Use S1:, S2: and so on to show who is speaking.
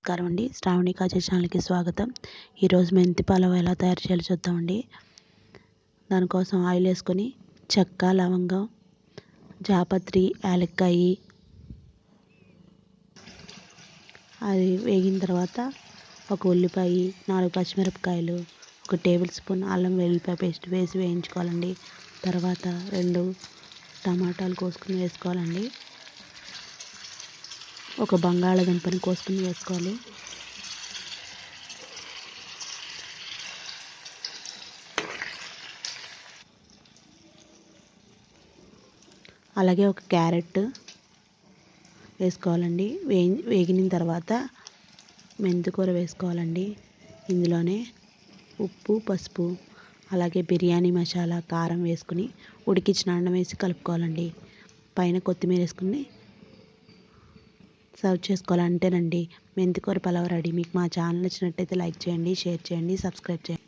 S1: నమస్కారం అండి. శ్రావణి కాజా ఛానల్కి స్వాగతం. ఈరోజు మెంతి పలావ్ ఎలా తయారు చేయాలో చూద్దామండి. దానికోసం ఆయిల్ వేసుకొని చెక్క, లవంగం, జాపత్రి, యాలక్కాయి అది వేగిన తర్వాత ఒక ఉల్లిపాయ, 4 పచ్చిమిరపకాయలు, 1 టేబుల్ స్పూన్ అల్లం వెల్లుల్లిపాయ పేస్ట్ వేసి వేయించుకోవాలండి. తర్వాత 2 టమాటాలు కోసుకుని వేసుకోవాలండి. ఒక బంగాళాదుంపని కోసుకుని వేసుకోవాలి. అలాగే ఒక క్యారెట్ వేసుకోవాలండి. వేగిన తర్వాత మెంతికూర వేసుకోవాలండి. ఇందులోనే ఉప్పు, పసుపు, అలాగే బిర్యానీ మసాలా, కారం వేసుకుని ఉడికించిన అన్నం వేసి కలుపుకోవాలండి. పైన కొత్తిమీర వేసుకుని సర్వ్ చేసుకోవాలి. అంతేనండి, మెంతికూర పలావ్ రెడీ. మీకు మా ఛానల్ నచ్చినట్టయితే లైక్ చేయండి, షేర్ చేయండి, సబ్స్క్రైబ్ చేయండి.